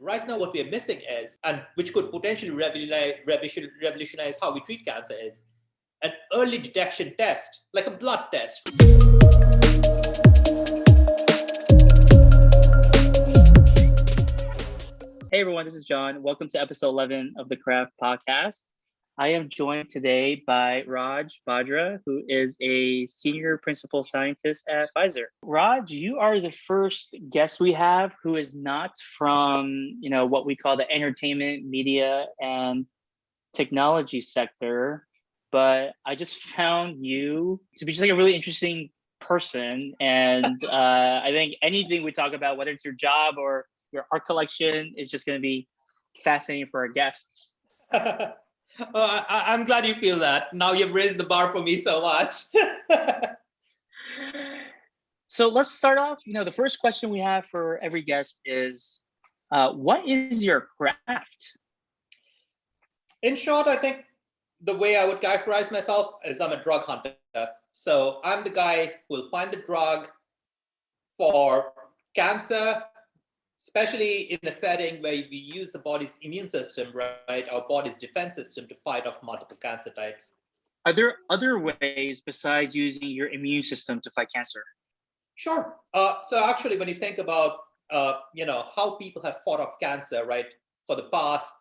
right now what we are missing is, and which could potentially revolutionize how we treat cancer, is an early detection test, like a blood test. Hey everyone, this is John. Welcome to episode 11 of the Craft Podcast. I am joined today by Raj Bhadra, who is a senior principal scientist at Pfizer. Raj, you are the first guest we have who is not from, what we call the entertainment, media, and technology sector. But I just found you to be just like a really interesting person. And I think anything we talk about, whether it's your job or your art collection, is just going to be fascinating for our guests. I'm glad you feel that. Now you've raised the bar for me so much. So let's start off. The first question we have for every guest is, what is your craft? In short, I think the way I would characterize myself is I'm a drug hunter. So I'm the guy who will find the drug for cancer, especially in a setting where we use the body's immune system, right, our body's defense system, to fight off multiple cancer types. Are there other ways besides using your immune system to fight cancer? Sure. So actually, when you think about, how people have fought off cancer, right, for the past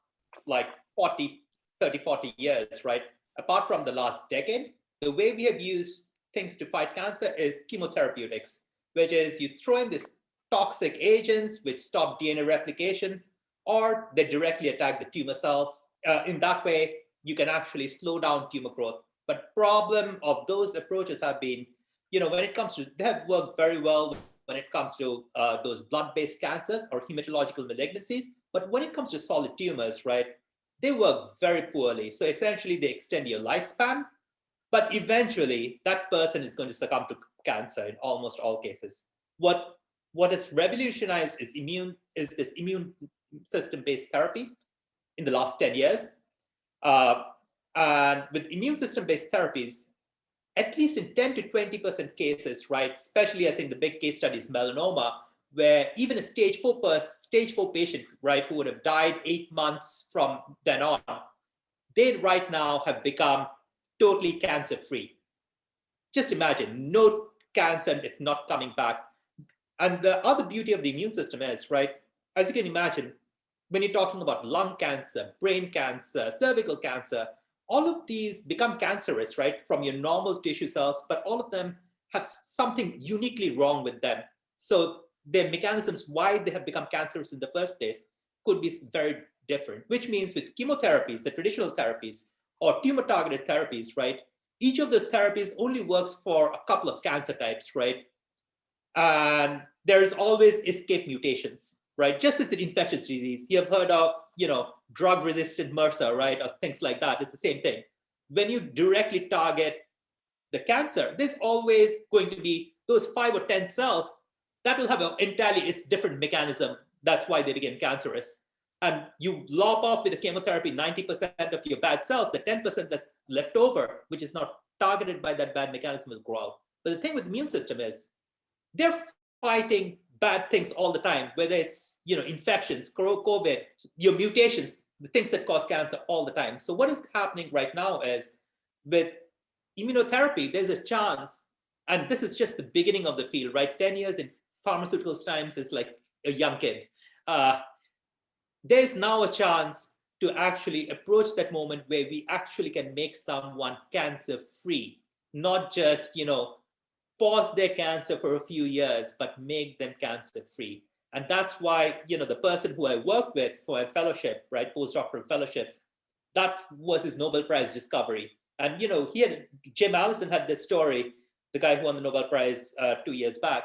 like 30, 40 years, right, apart from the last decade, the way we have used things to fight cancer is chemotherapeutics, which is you throw in this toxic agents which stop DNA replication, or they directly attack the tumor cells. In that way, you can actually slow down tumor growth. But problem of those approaches have been, when it comes to, they have worked very well when it comes to those blood-based cancers or hematological malignancies. But when it comes to solid tumors, right, they work very poorly. So essentially, they extend your lifespan, but eventually that person is going to succumb to cancer in almost all cases. What has revolutionized is this immune system-based therapy in the last 10 years. And with immune system-based therapies, at least in 10 to 20% cases, right, especially I think the big case study is melanoma, where even a stage 4 patient, right, who would have died 8 months from then on, they right now have become totally cancer-free. Just imagine, no cancer, it's not coming back. And the other beauty of the immune system is, right, as you can imagine, when you're talking about lung cancer, brain cancer, cervical cancer, all of these become cancerous, right, from your normal tissue cells, but all of them have something uniquely wrong with them. So their mechanisms why they have become cancerous in the first place could be very different, which means with chemotherapies, the traditional therapies, or tumor-targeted therapies, right, each of those therapies only works for a couple of cancer types, right? And there's always escape mutations, right? Just as an infectious disease, you have heard of, drug-resistant MRSA, right? Or things like that. It's the same thing. When you directly target the cancer, there's always going to be those 5 or 10 cells that will have an entirely different mechanism. That's why they became cancerous. And you lop off with the chemotherapy 90% of your bad cells, the 10% that's left over, which is not targeted by that bad mechanism, will grow out. But the thing with the immune system is, they're fighting bad things all the time, whether it's, infections, COVID, your mutations, the things that cause cancer all the time. So what is happening right now is with immunotherapy, there's a chance, and this is just the beginning of the field, right? 10 years in pharmaceuticals times is like a young kid. There's now a chance to actually approach that moment where we actually can make someone cancer-free, not just, pause their cancer for a few years, but make them cancer-free. And that's why, the person who I work with for a fellowship, right, postdoctoral fellowship, that was his Nobel Prize discovery. And, Jim Allison had this story, the guy who won the Nobel Prize 2 years back.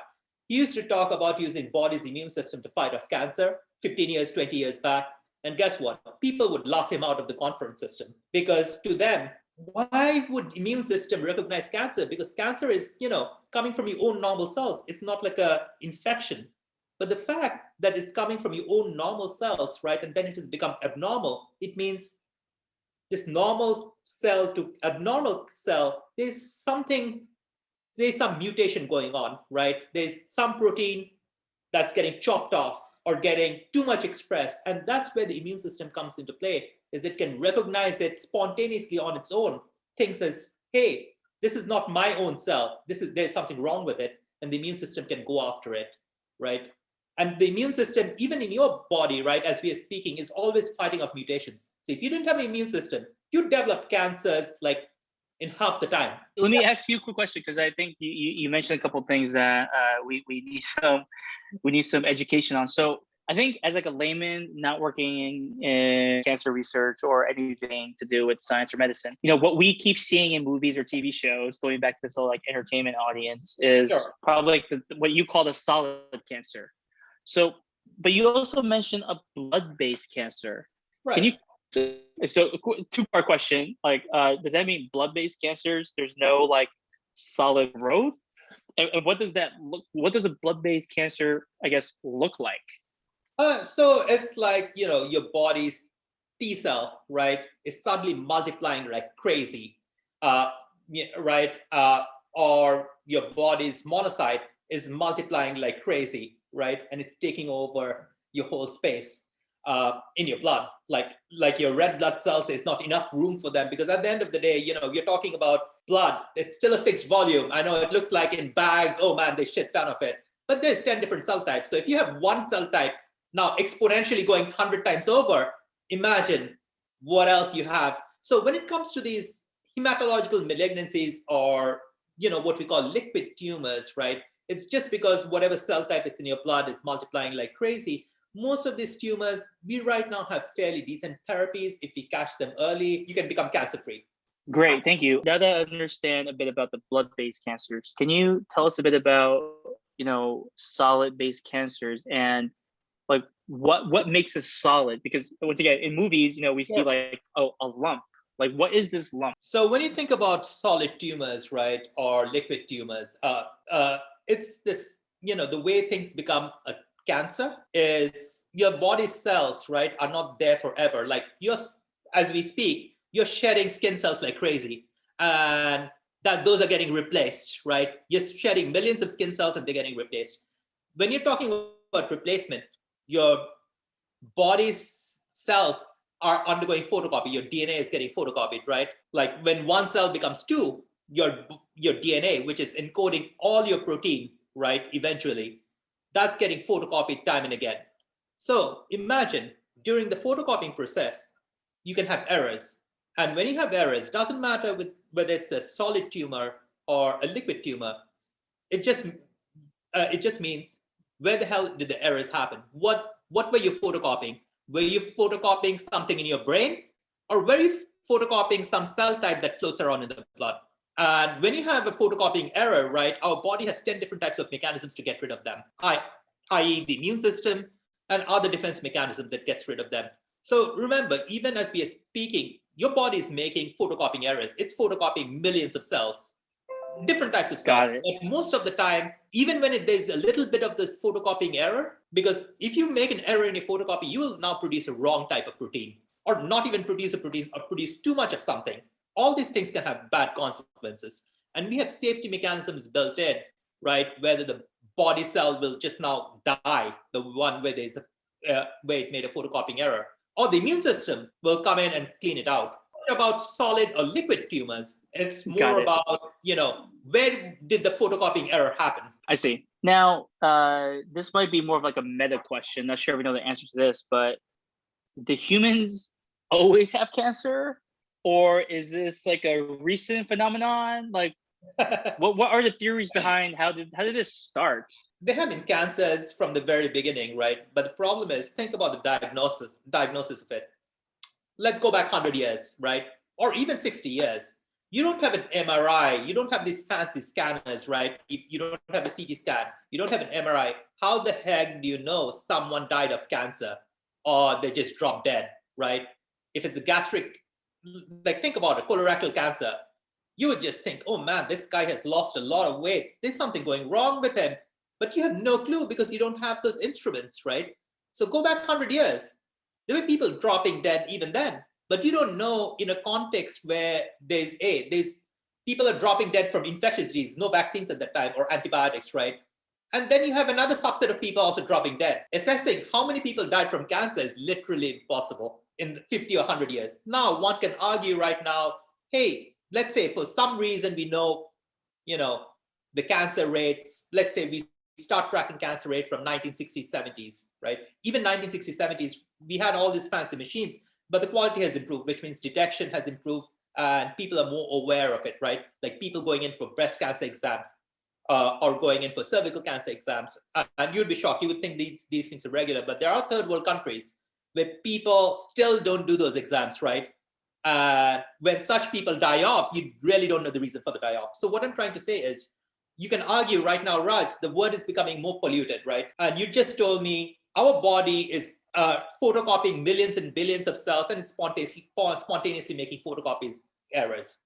He used to talk about using body's immune system to fight off cancer 15 years, 20 years back. And guess what? People would laugh him out of the conference system, because to them, why would immune system recognize cancer? Because cancer is, coming from your own normal cells. It's not like a infection. But the fact that it's coming from your own normal cells, right, and then it has become abnormal, it means this normal cell to abnormal cell, there's some mutation going on, right? There's some protein that's getting chopped off. or getting too much expressed. And that's where the immune system comes into play, is it can recognize it spontaneously on its own, thinks as, hey, this is not my own cell. There's something wrong with it. And the immune system can go after it, right? And the immune system, even in your body, right, as we are speaking, is always fighting off mutations. So if you didn't have an immune system, you'd develop cancers like in half the time. Let me ask you a quick question, because I think you mentioned a couple of things that we need some education on. So I think as like a layman not working in cancer research or anything to do with science or medicine, what we keep seeing in movies or TV shows, going back to this whole like entertainment audience, is probably like what you call the solid cancer. So, but you also mentioned a blood-based cancer. Right. Can you? So, two-part question. Like, does that mean blood-based cancers, there's no like solid growth? And what does that look? What does a blood-based cancer, I guess, look like? So it's like, your body's T cell, right, is suddenly multiplying like crazy, right? Or your body's monocyte is multiplying like crazy, right? And it's taking over your whole space in your blood. Like your red blood cells, there's not enough room for them, because at the end of the day, you're talking about blood. It's still a fixed volume. I know it looks like in bags, oh man, there's shit ton of it. But there's 10 different cell types. So if you have one cell type now exponentially going 100 times over, imagine what else you have. So when it comes to these hematological malignancies, or what we call liquid tumors, right, it's just because whatever cell type is in your blood is multiplying like crazy. Most of these tumors, we right now have fairly decent therapies. If we catch them early, you can become cancer-free. Great, thank you. Now that I understand a bit about the blood-based cancers, can you tell us a bit about solid-based cancers, and like what makes it solid? Because once again, in movies, we see like, oh, a lump. Like, what is this lump? So when you think about solid tumors, right, or liquid tumors, it's this, the way things become a cancer is your body cells, right, are not there forever. Like as we speak, you're shedding skin cells like crazy, and those are getting replaced, right? You're shedding millions of skin cells and they're getting replaced. When you're talking about replacement, your body's cells are undergoing photocopy. Your DNA is getting photocopied, right? Like when one cell becomes two, your DNA, which is encoding all your protein, right, eventually, that's getting photocopied time and again. So imagine during the photocopying process, you can have errors. And when you have errors, doesn't matter whether it's a solid tumor or a liquid tumor, it just means, where the hell did the errors happen? What were you photocopying? Were you photocopying something in your brain, or were you photocopying some cell type that floats around in the blood? And when you have a photocopying error, right, our body has 10 different types of mechanisms to get rid of them, i.e. the immune system and other defense mechanism that gets rid of them. So remember, even as we are speaking, your body is making photocopying errors. It's photocopying millions of cells, different types of cells. But most of the time, even when there's a little bit of this photocopying error, because if you make an error in a photocopy, you will now produce a wrong type of protein, or not even produce a protein, or produce too much of something. All these things can have bad consequences. And we have safety mechanisms built in, right? Whether the body cell will just now die, the one where there's where it made a photocopying error, or the immune system will come in and clean it out. About solid or liquid tumors, it's more about, where did the photocopying error happen? I see. Now, this might be more of like a meta question. Not sure if we know the answer to this, but do humans always have cancer? Or is this like a recent phenomenon? Like, what are the theories behind how did this start? There have been cancers from the very beginning, right? But the problem is, think about the diagnosis of it. Let's go back 100 years, right? Or even 60 years. You don't have an MRI. You don't have these fancy scanners, right? You don't have a CT scan. You don't have an MRI. How the heck do you know someone died of cancer, or they just dropped dead, right? If it's a gastric, like think about it, colorectal cancer, you would just think, oh man, this guy has lost a lot of weight. There's something going wrong with him. But you have no clue because you don't have those instruments, right? So go back 100 years. There were people dropping dead even then, but you don't know in a context where there's people are dropping dead from infectious disease, no vaccines at that time, or antibiotics, right? And then you have another subset of people also dropping dead. Assessing how many people died from cancer is literally impossible in 50 or 100 years. Now, one can argue right now, hey, let's say for some reason we know, the cancer rates, let's say we start tracking cancer rate from 1960s, 70s, right? Even 1960s, 70s, we had all these fancy machines, but the quality has improved, which means detection has improved and people are more aware of it, right? Like people going in for breast cancer exams or going in for cervical cancer exams. And you'd be shocked. You would think these things are regular, but there are third world countries where people still don't do those exams, right? When such people die off, you really don't know the reason for the die off. So what I'm trying to say is, you can argue right now, Raj, the world is becoming more polluted, right? And you just told me our body is photocopying millions and billions of cells and it's spontaneously making photocopies errors.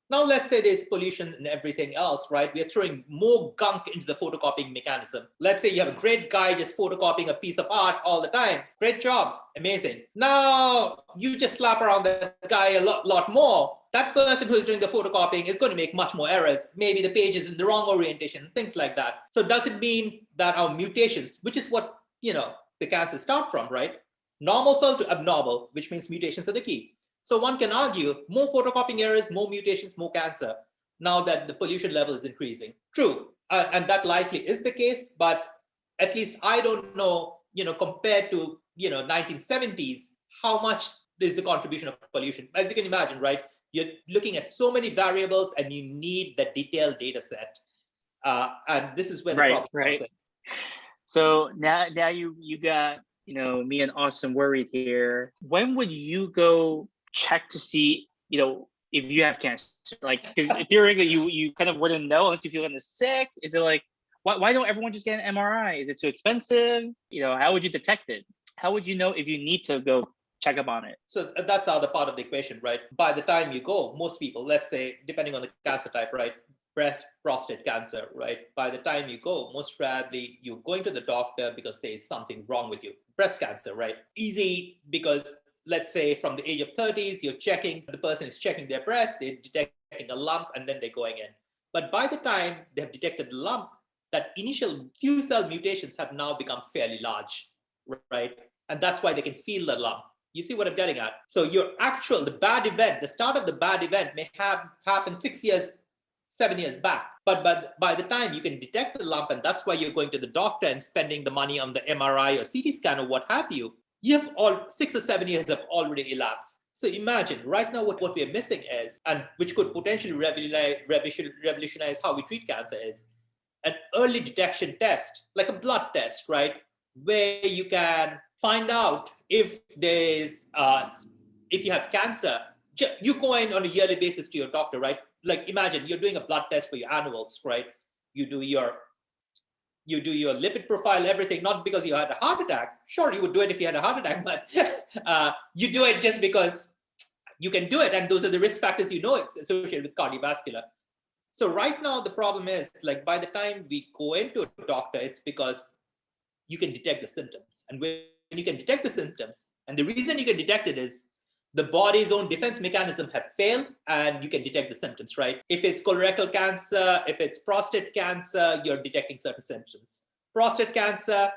Now, let's say there's pollution and everything else, right? We are throwing more gunk into the photocopying mechanism. Let's say you have a great guy just photocopying a piece of art all the time. Great job, amazing. Now, you just slap around that guy a lot more. That person who's doing the photocopying is going to make much more errors. Maybe the page is in the wrong orientation, things like that. So does it mean that our mutations, which is what, the cancers start from, right? Normal cell to abnormal, which means mutations are the key. So one can argue more photocopying errors, more mutations, more cancer, now that the pollution level is increasing. True, and that likely is the case, but at least I don't know, compared to, 1970s, how much is the contribution of pollution. As you can imagine, right? You're looking at so many variables and you need the detailed data set. And this is where the problem comes in. So now you got, me and Austin worried here. When would you go check to see, if you have cancer? Like, because theoretically you kind of wouldn't know unless you feel kind of sick. Is it like, why don't everyone just get an MRI? Is it too expensive? How would you detect it? How would you know if you need to go check up on it? So that's the other part of the equation, right? By the time you go, most people, let's say, depending on the cancer type, right? Breast, prostate cancer, right? By the time you go, most probably you're going to the doctor because there is something wrong with you. Breast cancer, right? Easy, because let's say from the age of 30s, the person is checking their breast, they're detecting a lump, and then they're going in. But by the time they have detected the lump, that initial few cell mutations have now become fairly large, right? And that's why they can feel the lump. You see what I'm getting at? So the bad event, the start of the bad event may have happened 6 years, 7 years back. But by the time you can detect the lump, and that's why you're going to the doctor and spending the money on the MRI or CT scan or what have you, you have 6 or 7 years have already elapsed. So imagine right now what we're missing is, and which could potentially revolutionize how we treat cancer, is an early detection test, like a blood test, right? Where you can find out if if you have cancer. You go in on a yearly basis to your doctor, right? Like imagine you're doing a blood test for your annuals, right? You do your lipid profile, everything, not because you had a heart attack. Sure, you would do it if you had a heart attack, but you do it just because you can do it. And those are the risk factors, it's associated with cardiovascular. So right now, the problem is, like, by the time we go into a doctor, it's because you can detect the symptoms. And when you can detect the symptoms, and the reason you can detect it is the body's own defense mechanism have failed, and you can detect the symptoms, right? If it's colorectal cancer, if it's prostate cancer, you're detecting certain symptoms. Prostate cancer,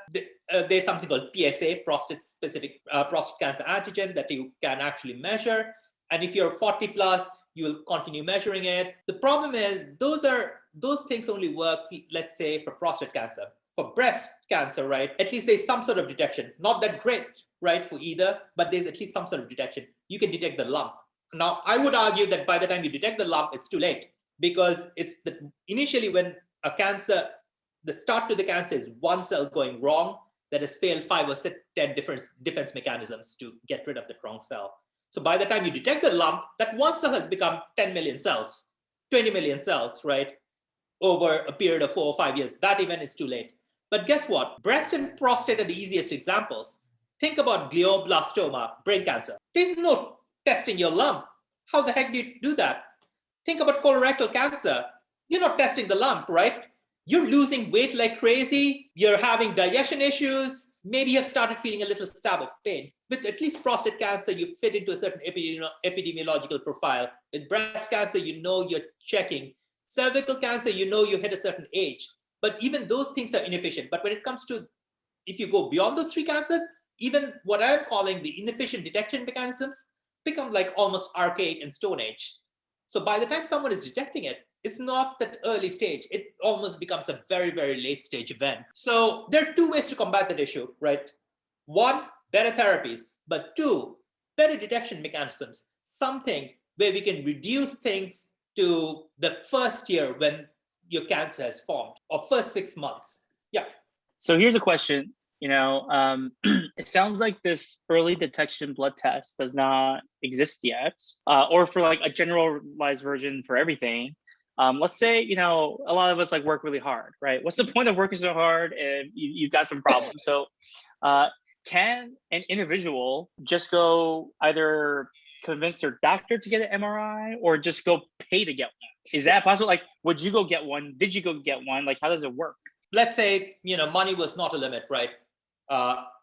there's something called PSA, prostate-specific prostate cancer antigen, that you can actually measure. And if you're 40 plus, you will continue measuring it. The problem is those things only work, let's say, for prostate cancer. For breast cancer, right, at least there's some sort of detection. Not that great, right, for either, but there's at least some sort of detection. You can detect the lump. Now, I would argue that by the time you detect the lump, it's too late, because initially when a cancer, the start to the cancer is one cell going wrong that has failed 5 or 10 different defense mechanisms to get rid of the wrong cell. So by the time you detect the lump, that one cell has become 10 million cells, 20 million cells, right, over a period of 4 or 5 years. That event is too late. But guess what? Breast and prostate are the easiest examples. Think about glioblastoma, brain cancer. There's no testing your lump. How the heck do you do that? Think about colorectal cancer. You're not testing the lump, right? You're losing weight like crazy. You're having digestion issues. Maybe you've started feeling a little stab of pain. With at least prostate cancer, you fit into a certain epidemiological profile. With breast cancer, you're checking. Cervical cancer, you hit a certain age. But even those things are inefficient. But when it comes to, if you go beyond those three cancers, even what I'm calling the inefficient detection mechanisms become like almost archaic and Stone Age. So by the time someone is detecting it, it's not that early stage. It almost becomes a very, very late stage event. So there are two ways to combat that issue, right? One, better therapies, but two, better detection mechanisms, something where we can reduce things to the first year when your cancer has formed, or first 6 months. Yeah. So here's a question. It sounds like this early detection blood test does not exist yet, or for like a generalized version for everything. Let's say, a lot of us like work really hard, right? What's the point of working so hard if you've got some problems? So can an individual just go either convince their doctor to get an MRI or just go pay to get one? Is that possible? Like, would you go get one? Did you go get one? Like, how does it work? Let's say, money was not a limit, right?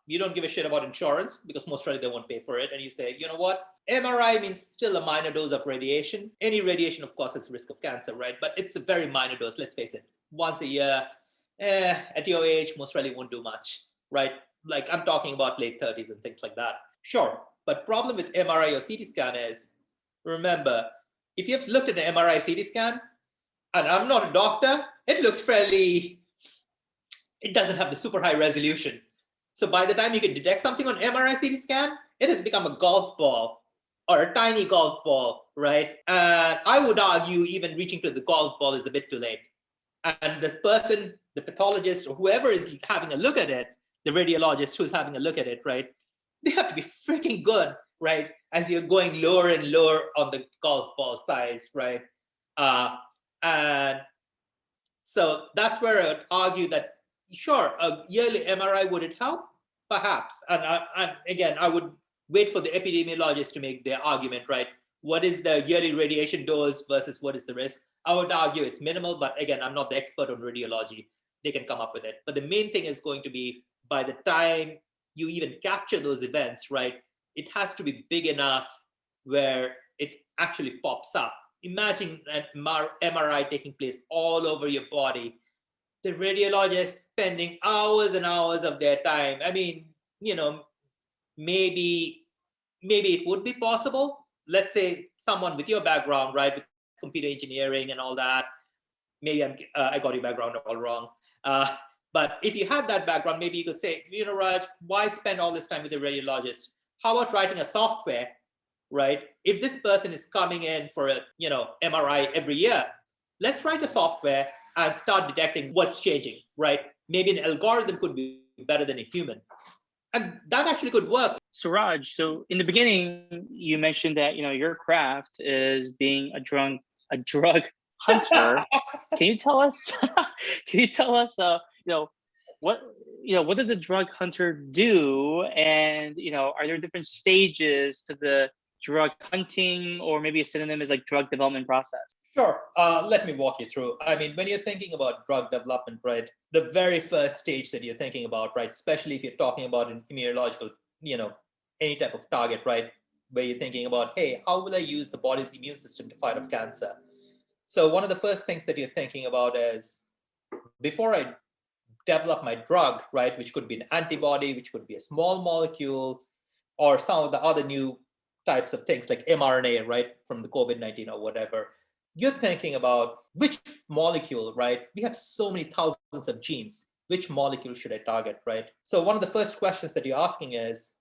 You don't give a shit about insurance because most likely they won't pay for it. And you say, you know what? MRI means still a minor dose of radiation. Any radiation, of course, has risk of cancer, right? But it's a very minor dose, let's face it. Once a year, at your age, most likely won't do much, right? Like I'm talking about late 30s and things like that. Sure. But problem with MRI or CT scan is, remember, if you've looked at an MRI CT scan, and I'm not a doctor, it looks it doesn't have the super high resolution. So by the time you can detect something on MRI CT scan, it has become a golf ball or a tiny golf ball, right? And I would argue even reaching to the golf ball is a bit too late. And the person, the pathologist, or whoever is having a look at it, the radiologist who's having a look at it, right? They have to be freaking good, right? As you're going lower and lower on the golf ball size, right? And so that's where I would argue that, sure, a yearly MRI, would it help? Perhaps. And again, I would wait for the epidemiologist to make their argument, right? What is the yearly radiation dose versus what is the risk? I would argue it's minimal, but again, I'm not the expert on radiology. They can come up with it. But the main thing is going to be, by the time you even capture those events, right, it has to be big enough where it actually pops up. Imagine an MRI taking place all over your body. The radiologist spending hours and hours of their time. I mean, maybe it would be possible. Let's say someone with your background, right, with computer engineering and all that. Maybe I got your background all wrong. But if you had that background, maybe you could say, Raj, why spend all this time with a radiologist? How about writing a software, right? If this person is coming in for a, MRI every year, let's write a software and start detecting what's changing, right? Maybe an algorithm could be better than a human. And that actually could work. So Raj, so in the beginning, you mentioned that, your craft is being a drug hunter. Can you tell us, what does a drug hunter do? And, are there different stages to the drug hunting, or maybe a synonym is like drug development process? Sure. Let me walk you through. I mean, when you're thinking about drug development, right, the very first stage that you're thinking about, right, especially if you're talking about an immunological, any type of target, right, where you're thinking about, hey, how will I use the body's immune system to fight off cancer? So one of the first things that you're thinking about is, before I develop my drug, right, which could be an antibody, which could be a small molecule, or some of the other new types of things like mRNA, right, from the COVID-19 or whatever, you're thinking about which molecule, right? We have so many thousands of genes. Which molecule should I target, right? So one of the first questions that you're asking is,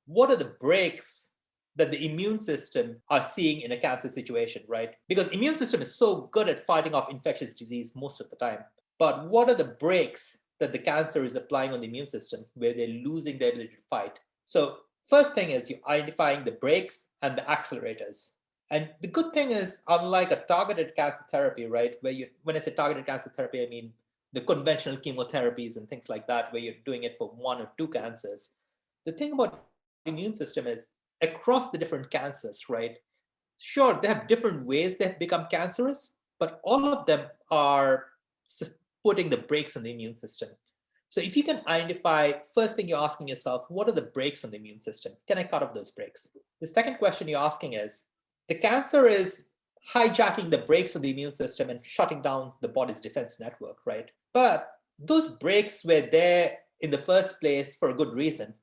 what are the breaks that the immune system are seeing in a cancer situation, right? Because immune system is so good at fighting off infectious disease most of the time. But what are the breaks that the cancer is applying on the immune system where they're losing their ability to fight? So first thing is you're identifying the brakes and the accelerators. And the good thing is, unlike a targeted cancer therapy, right, when I say targeted cancer therapy, I mean the conventional chemotherapies and things like that, where you're doing it for one or two cancers. The thing about the immune system is, across the different cancers, right, sure, they have different ways they have become cancerous, but all of them are putting the brakes on the immune system. So if you can identify, first thing you're asking yourself, what are the brakes on the immune system? Can I cut off those brakes? The second question you're asking is, the cancer is hijacking the brakes of the immune system and shutting down the body's defense network, right? But those breaks were there in the first place for a good reason,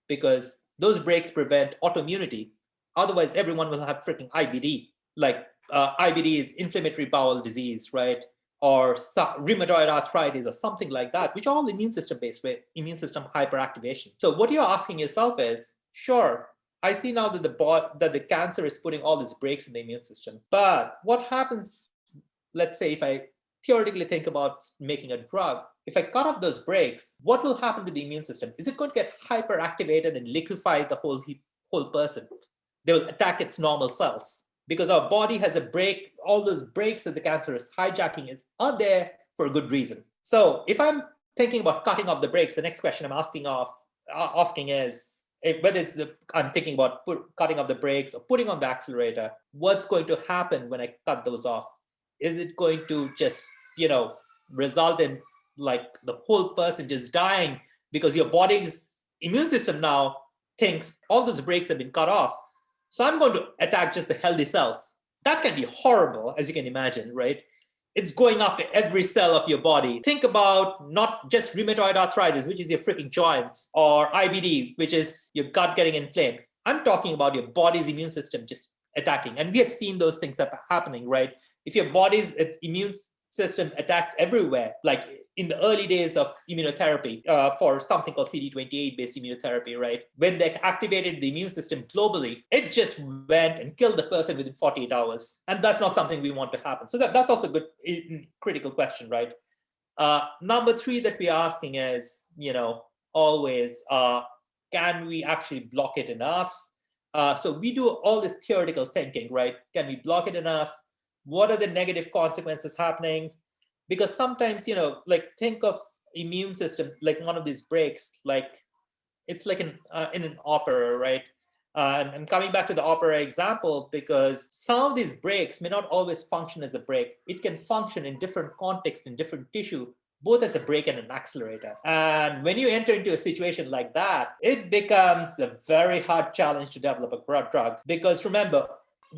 because those breaks prevent autoimmunity. Otherwise, everyone will have freaking IBD. Like IBD is inflammatory bowel disease, right? Or rheumatoid arthritis or something like that, which are all immune system based, with immune system hyperactivation. So what you're asking yourself is, sure, I see now that the cancer is putting all these breaks in the immune system. But what happens, let's say, if I theoretically think about making a drug, if I cut off those breaks, what will happen to the immune system? Is it going to get hyperactivated and liquefy the whole person? They will attack its normal cells, because our body has a break. All those breaks that the cancer is hijacking are there for a good reason. So if I'm thinking about cutting off the breaks, the next question I'm asking is, whether I'm thinking about cutting off the brakes or putting on the accelerator, what's going to happen when I cut those off? Is it going to just, result in like the whole person just dying because your body's immune system now thinks all those brakes have been cut off, so I'm going to attack just the healthy cells? That can be horrible, as you can imagine, right? It's going after every cell of your body. Think about not just rheumatoid arthritis, which is your freaking joints, or IBD, which is your gut getting inflamed. I'm talking about your body's immune system just attacking. And we have seen those things happening, right? If your body's immune system attacks everywhere, like in the early days of immunotherapy, for something called CD28-based immunotherapy, right? When they activated the immune system globally, it just went and killed the person within 48 hours. And that's not something we want to happen. So that's also a good, critical question, right? Number three that we're asking is, always, can we actually block it enough? So we do all this theoretical thinking, right? Can we block it enough? What are the negative consequences happening? Because sometimes, like think of immune system, like one of these breaks, like it's like in an opera, right? And I'm coming back to the opera example because some of these breaks may not always function as a break. It can function in different contexts, in different tissue, both as a brake and an accelerator. And when you enter into a situation like that, it becomes a very hard challenge to develop a drug. Because remember,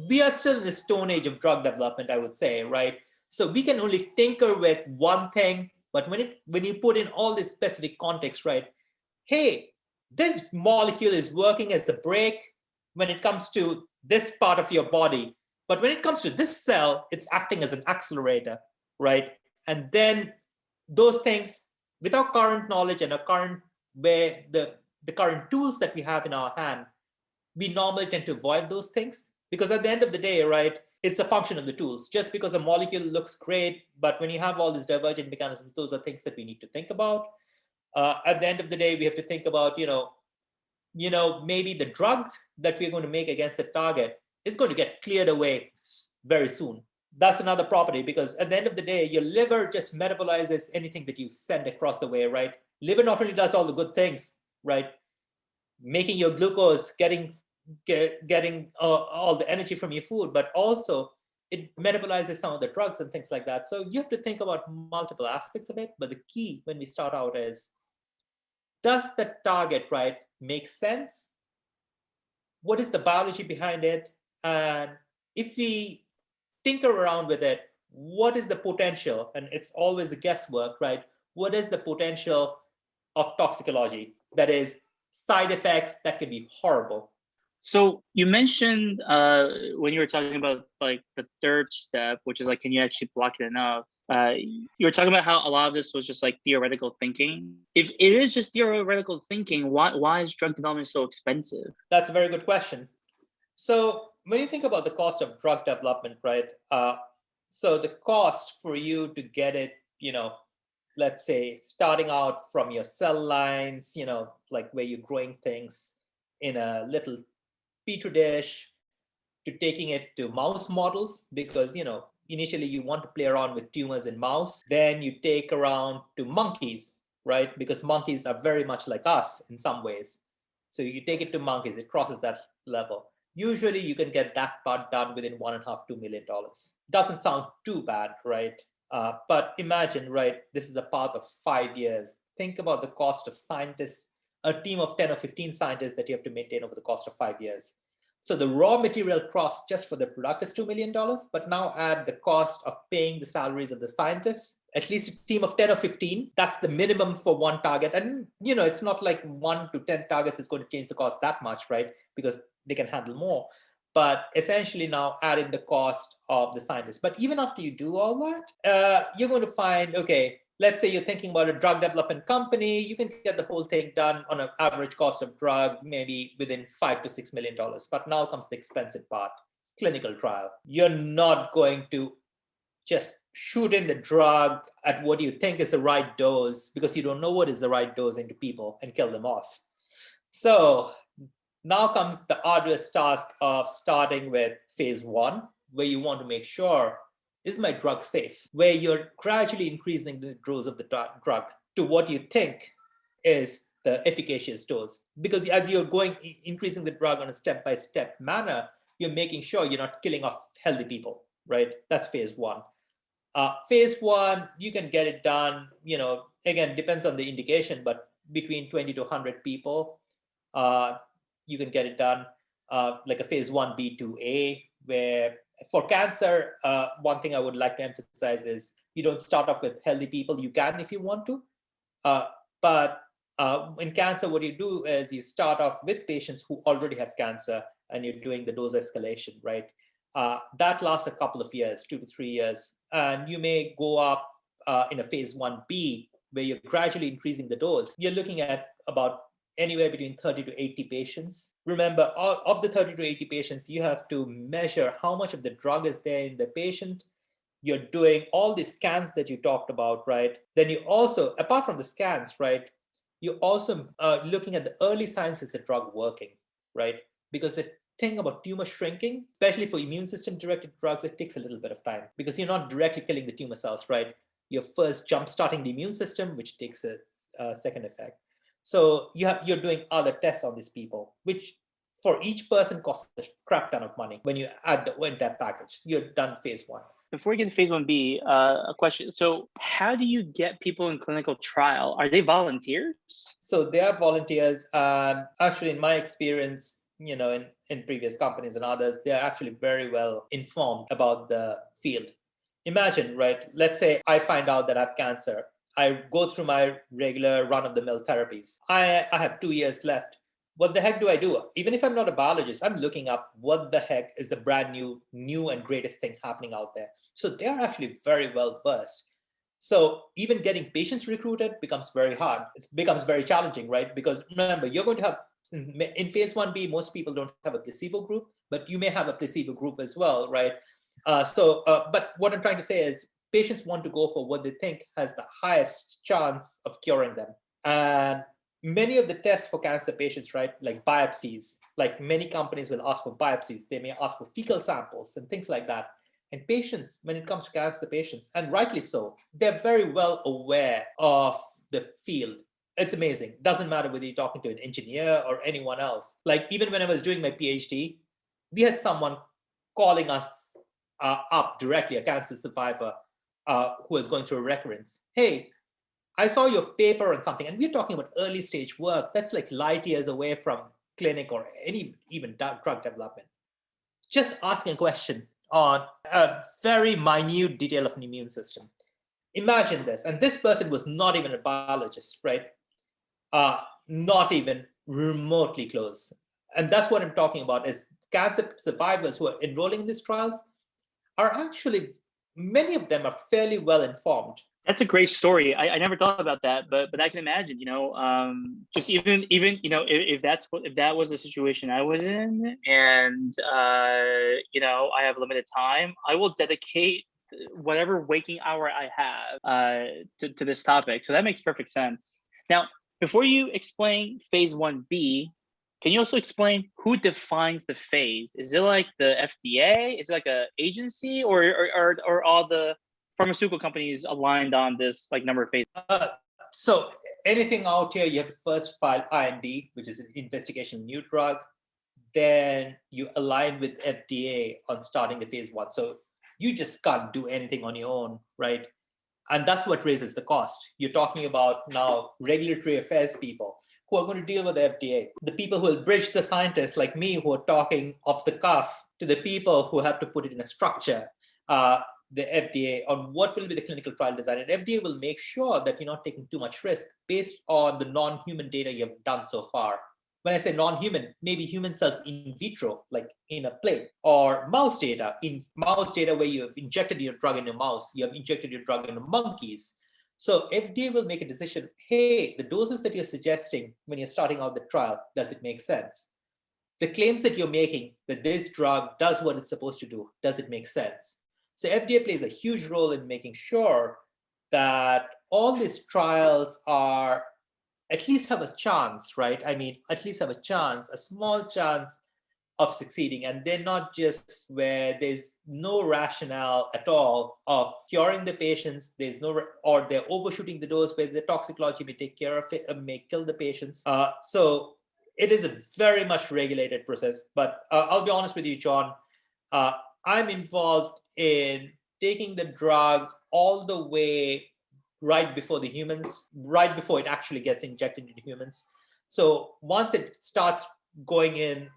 we are still in the stone age of drug development, I would say, right? So we can only tinker with one thing, but when you put in all this specific context, right? Hey, this molecule is working as a brake when it comes to this part of your body, but when it comes to this cell, it's acting as an accelerator, right? And then those things, with our current knowledge and our current the current tools that we have in our hand, we normally tend to avoid those things, because at the end of the day, right, it's a function of the tools. Just because a molecule looks great, but when you have all these divergent mechanisms, those are things that we need to think about. At the end of the day, we have to think about, maybe the drug that we're going to make against the target is going to get cleared away very soon. That's another property, because at the end of the day, your liver just metabolizes anything that you send across the way, right? Liver not only does all the good things, right? Making your glucose, getting all the energy from your food, but also it metabolizes some of the drugs and things like that. So you have to think about multiple aspects of it. But the key when we start out is, does the target, right, make sense? What is the biology behind it? And if we tinker around with it, what is the potential? And it's always the guesswork, right? What is the potential of toxicology? That is, side effects that can be horrible. So you mentioned when you were talking about like the third step, which is like, can you actually block it enough? You were talking about how a lot of this was just like theoretical thinking. If it is just theoretical thinking, why is drug development so expensive? That's a very good question. So when you think about the cost of drug development, right? So the cost for you to get it, let's say starting out from your cell lines, like where you're growing things in a little petri dish, to taking it to mouse models, because initially you want to play around with tumors in mouse. Then you take around to monkeys, right? Because monkeys are very much like us in some ways. So you take it to monkeys, it crosses that level. Usually you can get that part done within $1.5–2 million. Doesn't sound too bad, right? But imagine, right, this is a path of 5 years. Think about the cost of scientists, a team of 10 or 15 scientists that you have to maintain over the cost of 5 years. So the raw material cost just for the product is $2 million, but now add the cost of paying the salaries of the scientists, at least a team of 10 or 15. That's the minimum for one target. And, it's not like 1 to 10 targets is going to change the cost that much, right? Because they can handle more. But essentially now add in the cost of the scientists. But even after you do all that, you're going to find, okay, let's say you're thinking about a drug development company, you can get the whole thing done on an average cost of drug, maybe within $5 to $6 million. But now comes the expensive part, clinical trial. You're not going to just shoot in the drug at what you think is the right dose because you don't know what is the right dose into people and kill them off. So now comes the arduous task of starting with phase 1, where you want to make sure, is my drug safe? Where you're gradually increasing the dose of the drug to what you think is the efficacious dose. Because as you're increasing the drug on a step-by-step manner, you're making sure you're not killing off healthy people, right? That's phase 1. Phase 1, you can get it done, again, depends on the indication, but between 20 to 100 people, you can get it done like a phase 1b/2a, where for cancer, one thing I would like to emphasize is you don't start off with healthy people. You can if you want to. But in cancer, what you do is you start off with patients who already have cancer and you're doing the dose escalation, right? That lasts a couple of years, 2 to 3 years. And you may go up in a phase 1b where you're gradually increasing the dose. You're looking at about anywhere between 30 to 80 patients. Remember, of the 30 to 80 patients, you have to measure how much of the drug is there in the patient. You're doing all the scans that you talked about, right? Then you also, apart from the scans, right, you're also looking at the early signs of the drug working, right? Because the thing about tumor shrinking, especially for immune system directed drugs, it takes a little bit of time because you're not directly killing the tumor cells, right? You're first jump starting the immune system, which takes a second effect. So you're doing other tests on these people, which for each person costs a crap ton of money when you add the entire package. You're done phase 1. Before we get to phase 1b, a question. So how do you get people in clinical trial? Are they volunteers? So they are volunteers. Actually, in my experience, in previous companies and others, they are actually very well informed about the field. Imagine, right? Let's say I find out that I have cancer. I go through my regular run-of-the-mill therapies. I have 2 years left. What the heck do I do? Even if I'm not a biologist, I'm looking up what the heck is the brand new and greatest thing happening out there. So they're actually very well versed. So even getting patients recruited becomes very hard. It becomes very challenging, right? Because remember, you're going to have, in phase 1b, most people don't have a placebo group, but you may have a placebo group as well, right? But what I'm trying to say is patients want to go for what they think has the highest chance of curing them. And many of the tests for cancer patients, right, like biopsies, like many companies will ask for biopsies. They may ask for fecal samples and things like that. And patients, when it comes to cancer patients, and rightly so, they're very well aware of the field. It's amazing. Doesn't matter whether you're talking to an engineer or anyone else. Like even when I was doing my PhD, we had someone calling us up directly, a cancer survivor who was going through a recurrence. Hey, I saw your paper on something, and we're talking about early stage work. That's like light years away from clinic or even drug development. Just asking a question on a very minute detail of an immune system. Imagine this, and this person was not even a biologist, right? Not even remotely close. And that's what I'm talking about is cancer survivors who are enrolling in these trials are actually, many of them are fairly well informed. That's a great story. I never thought about that, but I can imagine, just even if that was the situation I was in, and I have limited time, I will dedicate whatever waking hour I have to this topic. So that makes perfect sense. Now, before you explain phase 1b, can you also explain who defines the phase? Is it like the FDA? Is it like a agency, or are all the pharmaceutical companies aligned on this like number of phases? So anything out here, you have to first file IND, which is an investigation new drug. Then you align with FDA on starting the phase 1. So you just can't do anything on your own, right? And that's what raises the cost. You're talking about now regulatory affairs people. who are going to deal with the FDA. The people who will bridge the scientists like me who are talking off the cuff to the people who have to put it in a structure, the FDA, on what will be the clinical trial design. And FDA will make sure that you're not taking too much risk based on the non-human data you've done so far. When I say non-human, maybe human cells in vitro, like in a plate, or mouse data, where you have injected your drug in a mouse, you have injected your drug in monkeys. So FDA will make a decision, hey, the doses that you're suggesting when you're starting out the trial, does it make sense? The claims that you're making that this drug does what it's supposed to do, does it make sense? So FDA plays a huge role in making sure that all these trials are at least have a chance, right? I mean, at least have a chance, a small chance of succeeding. And they're not just where there's no rationale at all of curing the patients. There's no, or they're overshooting the dose where the toxicology may take care of it, may kill the patients. So it is a very much regulated process. But I'll be honest with you, John, I'm involved in taking the drug all the way right before the humans, right before it actually gets injected into humans. So once it starts going in,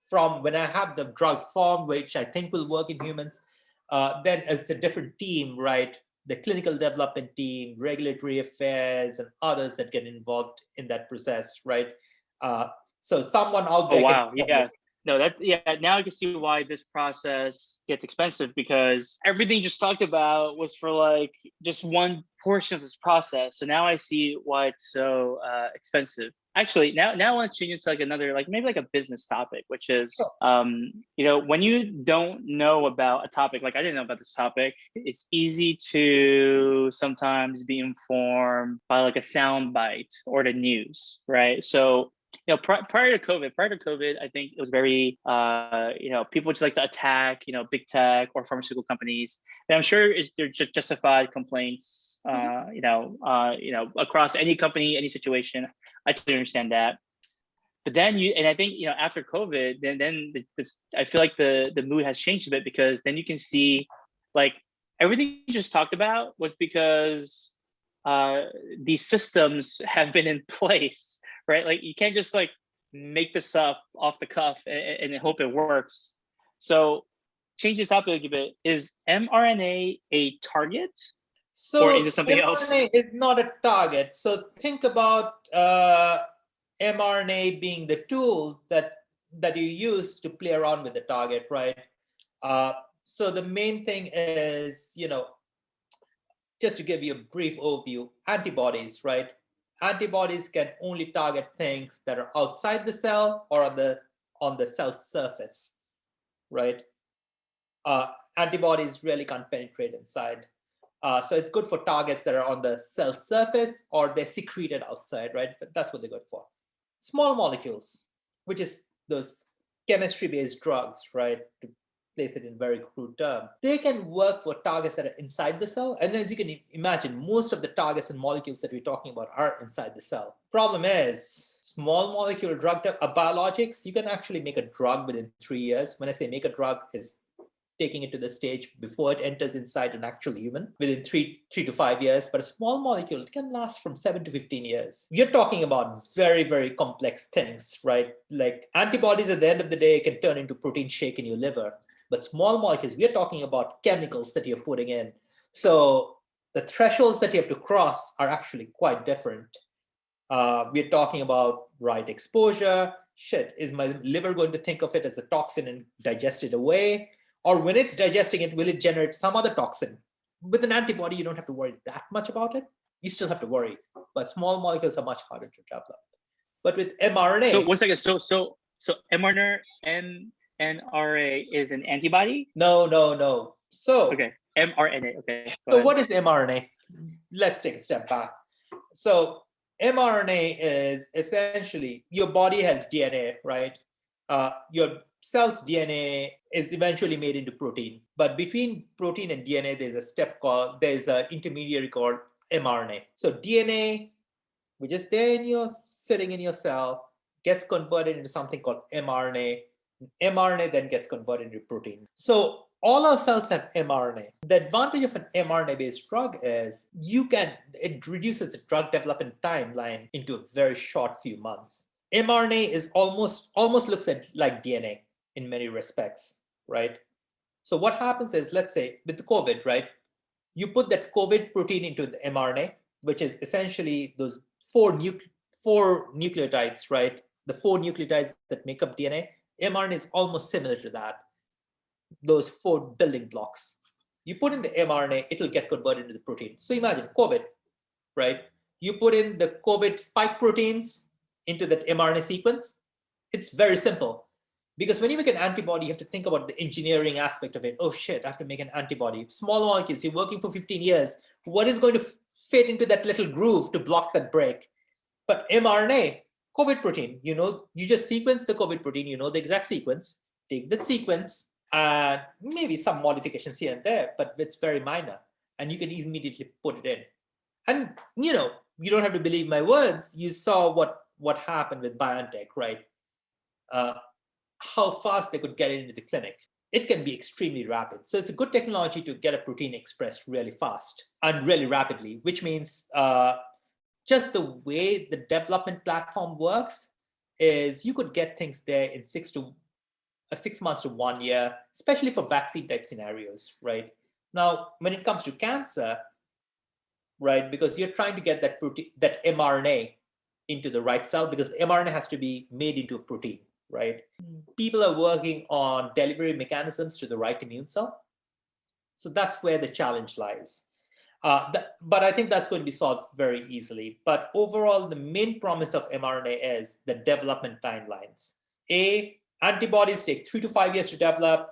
from when I have the drug formed, which I think will work in humans, then it's a different team, right? The clinical development team, regulatory affairs, and others that get involved in that process, right? So someone out there. Oh, wow. Yeah. No, now I can see why this process gets expensive, because everything you just talked about was for like just one portion of this process. So now I see why it's so expensive. Actually, now I want to change it to like another, like maybe like a business topic, which is, when you don't know about a topic, like I didn't know about this topic, it's easy to sometimes be informed by like a soundbite or the news, right? So prior to COVID, I think it was very, people just like to attack, big tech or pharmaceutical companies. And I'm sure they're just justified complaints, across any company, any situation. I totally understand that. But then I think, after COVID, then I feel like the mood has changed a bit, because then you can see like everything you just talked about was because these systems have been in place. Right? Like you can't just like make this up off the cuff and hope it works. So change the topic a bit. Is mRNA a target? So or is it something else? mRNA is not a target. So think about mRNA being the tool that you use to play around with the target, right? So the main thing is, just to give you a brief overview, antibodies, right? Antibodies can only target things that are outside the cell or on the cell surface, right? Antibodies really can't penetrate inside. So it's good for targets that are on the cell surface or they're secreted outside, right? But that's what they're good for. Small molecules, which is those chemistry-based drugs, right? To place it in very crude term, they can work for targets that are inside the cell. And as you can imagine, most of the targets and molecules that we're talking about are inside the cell. Problem is, small molecule drug biologics, you can actually make a drug within 3 years. When I say make a drug, is taking it to the stage before it enters inside an actual human within 3 to 5 years. But a small molecule, it can last from 7 to 15 years. We're talking about very, very complex things, right? Like antibodies at the end of the day can turn into protein shake in your liver. But small molecules, we're talking about chemicals that you're putting in. So the thresholds that you have to cross are actually quite different. We're talking about right exposure. Is my liver going to think of it as a toxin and digest it away? Or when it's digesting it, will it generate some other toxin? With an antibody, you don't have to worry that much about it. You still have to worry, but small molecules are much harder to develop. But with mRNA. So 1 second. So mRNA is an antibody? No. So okay, mRNA. Okay. So what is mRNA? Let's take a step back. So mRNA is essentially, your body has DNA, right? Your cell's DNA is eventually made into protein. But between protein and DNA, there's an intermediary called mRNA. So DNA, which is there sitting in your cell, gets converted into something called mRNA. mRNA then gets converted into protein. So all our cells have mRNA. The advantage of an mRNA-based drug is it reduces the drug development timeline into a very short few months. mRNA is almost looks like DNA in many respects, right? So what happens is, let's say with the COVID, right? You put that COVID protein into the mRNA, which is essentially those four nucleotides, right? The four nucleotides that make up DNA. mRNA is almost similar to that, those four building blocks. You put in the mRNA, it will get converted into the protein. So imagine COVID, right? You put in the COVID spike proteins into that mRNA sequence. It's very simple. Because when you make an antibody, you have to think about the engineering aspect of it. Oh shit, I have to make an antibody. Small molecules, you're working for 15 years. What is going to fit into that little groove to block that break? But mRNA, COVID protein, you just sequence the COVID protein, you know the exact sequence, take that sequence, and maybe some modifications here and there, but it's very minor. And you can immediately put it in. And, you don't have to believe my words. You saw what happened with BioNTech, right? How fast they could get it into the clinic. It can be extremely rapid. So it's a good technology to get a protein expressed really fast and really rapidly, which means just the way the development platform works is you could get things there in 6 months to 1 year, especially for vaccine type scenarios, right? Now, when it comes to cancer, right, because you're trying to get that mRNA into the right cell, because the mRNA has to be made into a protein, right? People are working on delivery mechanisms to the right immune cell. So that's where the challenge lies. But I think that's going to be solved very easily. But overall, the main promise of mRNA is the development timelines. Antibodies take 3 to 5 years to develop,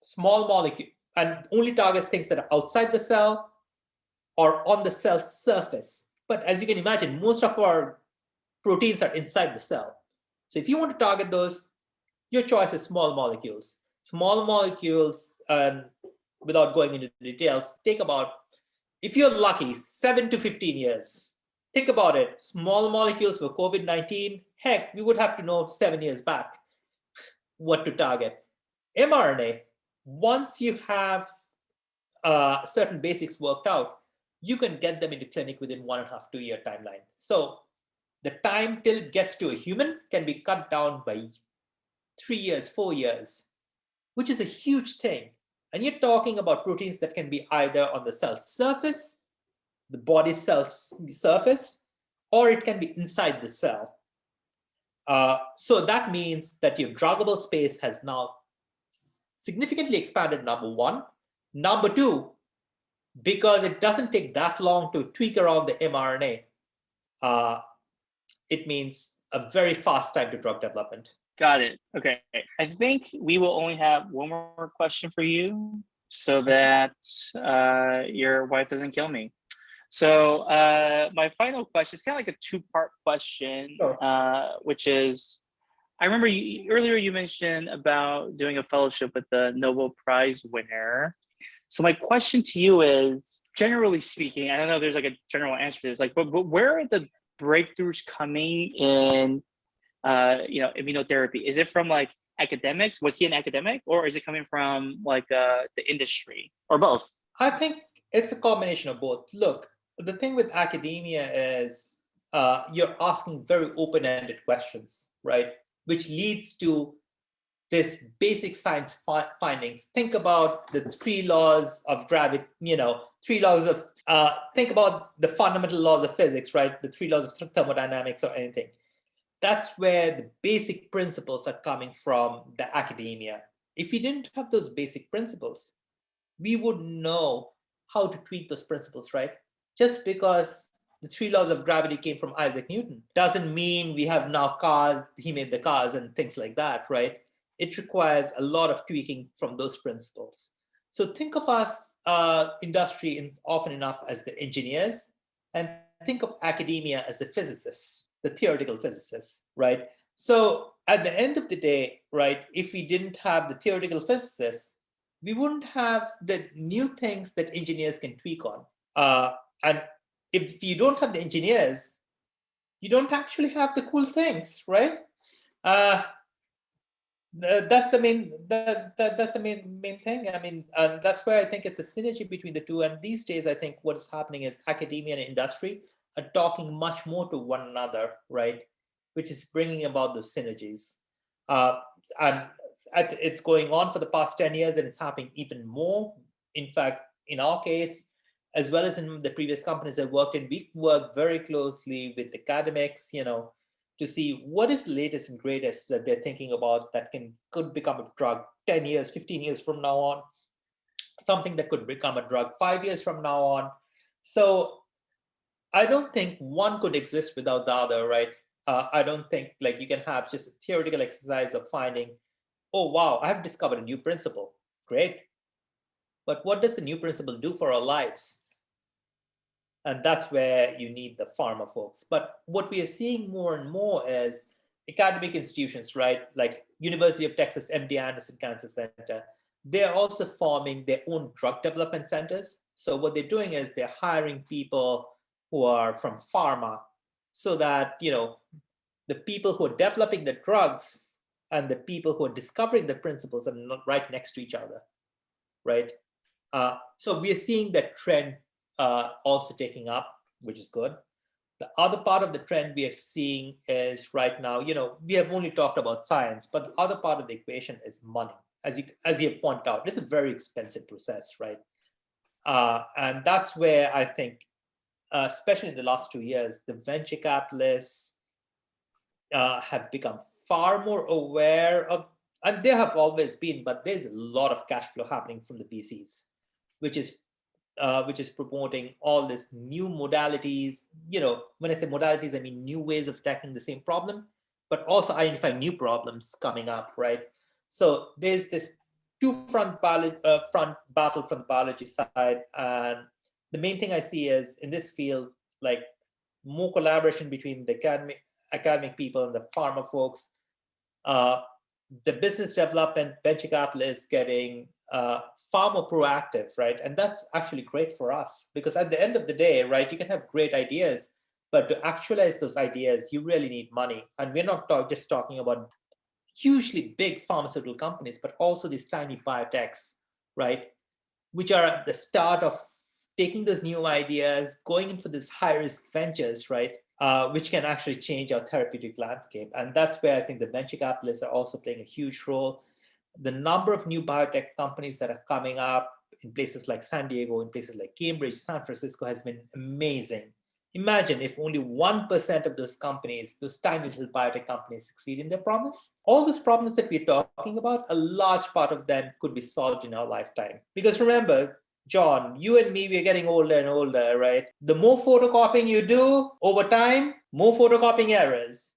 small molecule, and only targets things that are outside the cell or on the cell surface. But as you can imagine, most of our proteins are inside the cell. So if you want to target those, your choice is small molecules. Small molecules, without going into details, take about, if you're lucky, 7 to 15 years. Think about it. Small molecules for COVID-19, heck, we would have to know 7 years back what to target. mRNA, once you have certain basics worked out, you can get them into clinic within 1.5 to 2 year timeline. So the time till it gets to a human can be cut down by 3 years, 4 years, which is a huge thing. And you're talking about proteins that can be either on the cell surface, the body cell surface, or it can be inside the cell. So that means that your druggable space has now significantly expanded, number one. Number two, because it doesn't take that long to tweak around the mRNA, it means a very fast time to drug development. Got it. Okay. I think we will only have one more question for you so that your wife doesn't kill me. So my final question is kind of like a two-part question, Sure. which is, I remember earlier you mentioned about doing a fellowship with the Nobel Prize winner. So my question to you is, generally speaking, I don't know if there's like a general answer to this, like, but where are the breakthroughs coming in, immunotherapy? Is it from like academics? Was he an academic, or is it coming from like the industry, or both? I think it's a combination of both. Look, the thing with academia is you're asking very open-ended questions, right? Which leads to this basic science findings. Think about the 3 laws of gravity, think about the fundamental laws of physics, right? The 3 laws of thermodynamics or anything. That's where the basic principles are coming from the academia. If we didn't have those basic principles, we wouldn't know how to tweak those principles, right? Just because the 3 laws of gravity came from Isaac Newton doesn't mean we have now cars, he made the cars and things like that, right? It requires a lot of tweaking from those principles. So think of us, industry, often enough as the engineers, and think of academia as the physicists, the theoretical physicists, right? So at the end of the day, right, if we didn't have the theoretical physicists, we wouldn't have the new things that engineers can tweak on. And if you don't have the engineers, you don't actually have the cool things, right? That's the main thing. I mean, and that's where I think it's a synergy between the two. And these days, I think what is happening is academia and industry are talking much more to one another, right? Which is bringing about those synergies. Uh, and it's going on for the past 10 years, and it's happening even more. In fact, in our case, as well as in the previous companies I worked in, we work very closely with academics, to see what is the latest and greatest that they're thinking about that could become a drug 10 years, 15 years from now on, something that could become a drug 5 years from now on. So I don't think one could exist without the other, right? I don't think like you can have just a theoretical exercise of finding, oh, wow, I have discovered a new principle. Great. But what does the new principle do for our lives? And that's where you need the pharma folks. But what we are seeing more and more is academic institutions, right? Like University of Texas, MD Anderson Cancer Center, they're also forming their own drug development centers. So what they're doing is they're hiring people who are from pharma so that, the people who are developing the drugs and the people who are discovering the principles are not right next to each other, right? So we are seeing that trend also taking up, which is good. The other part of the trend we are seeing is right now, we have only talked about science, but the other part of the equation is money. As you have pointed out, it's a very expensive process, right? And that's where I think, especially in the last 2 years, the venture capitalists have become far more aware of, and they have always been, but there's a lot of cash flow happening from the VCs, which is promoting all these new modalities. When I say modalities, I mean new ways of tackling the same problem, but also identifying new problems coming up, right? So there's this two-front front battle from the biology side, and the main thing I see is in this field, like more collaboration between the academic people and the pharma folks. The business development, venture capitalists getting far more proactive, right? And that's actually great for us because at the end of the day, right, you can have great ideas, but to actualize those ideas, you really need money. And we're not just talking about hugely big pharmaceutical companies, but also these tiny biotechs, right, which are at the start of taking those new ideas, going in for these high-risk ventures, right, which can actually change our therapeutic landscape. And that's where I think the venture capitalists are also playing a huge role. The number of new biotech companies that are coming up in places like San Diego, in places like Cambridge, San Francisco has been amazing. Imagine if only 1% of those companies, those tiny little biotech companies, succeed in their promise. All those problems that we're talking about, a large part of them could be solved in our lifetime. Because remember, John, you and me, we're getting older and older, right? The more photocopying you do over time, more photocopying errors.